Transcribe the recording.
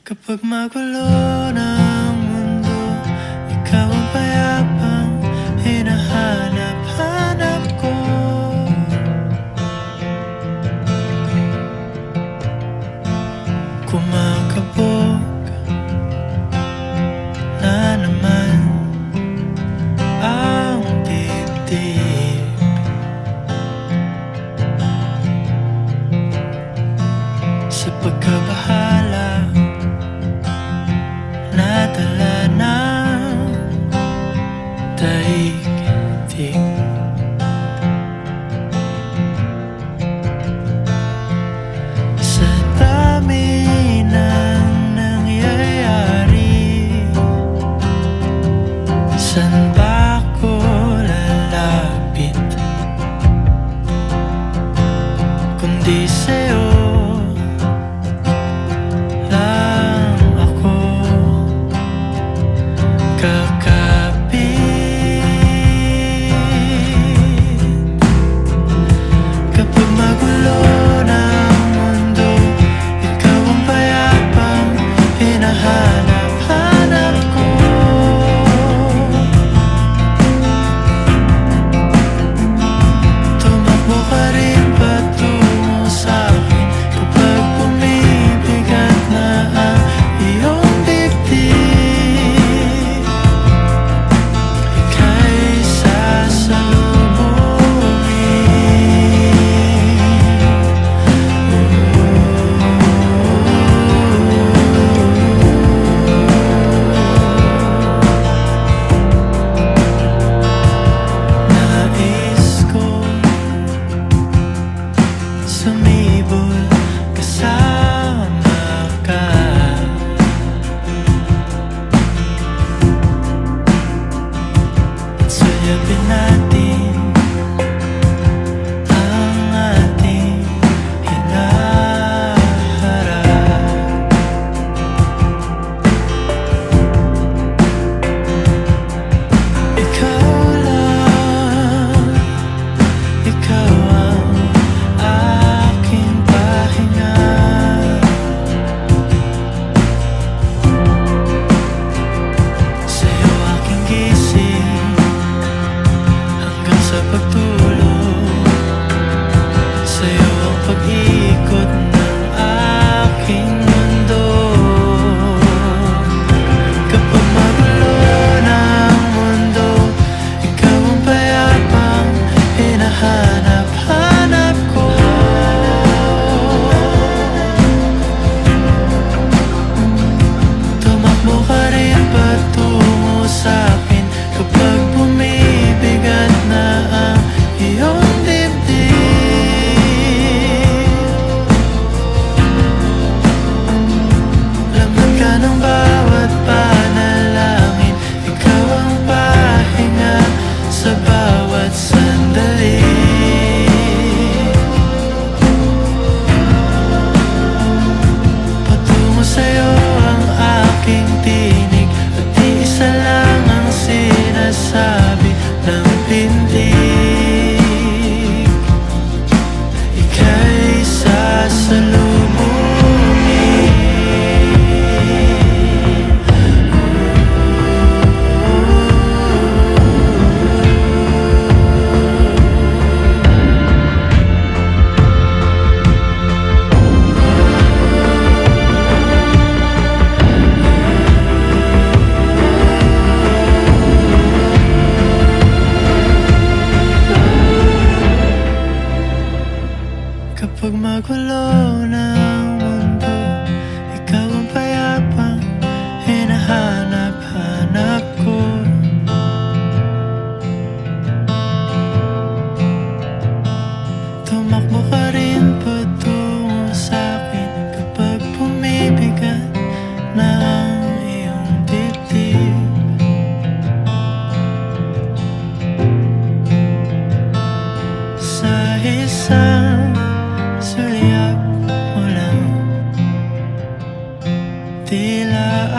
Kapag magulo ng mundo, ikaw ang payapang hinahanap-hanap ko. Kumakabog na naman ang dibdib. Sa pagkabahala, nadala ng daigdig. Sa dami ng nangyayari, saan ba ako lalapit kundi sa'yo? Sumibol kasama ka, at suyapin natin ang ating hinaharap. Ikaw lang, ikaw ang aking pahinga. Sa'yo aking gising hanggang sa pagtulog. Sa'yo ang pag-ikot ng aking mundo. Kapag magulo ng mundo, ikaw ang payapang hinahanap-hanap ko. Tumakbo ka rin patungo sa'kin kapag bumibigat na ang iyong dibdib. Laman ka ng bawat panalangin, ikaw ang pahinga sa bawat sandali. Patungo sa'yo ang aking tinig, at iisa lang ang sinasabi ng pindig. Ika'y sasalubungin. Kapag magulo ng mundo, ikaw ang payapang hinahanap-hanap ko. Tumakbo ka rin patungo sa'kin kapag bumibigat na ang iyong dibdib. Sa isang sulyap mo lang, tila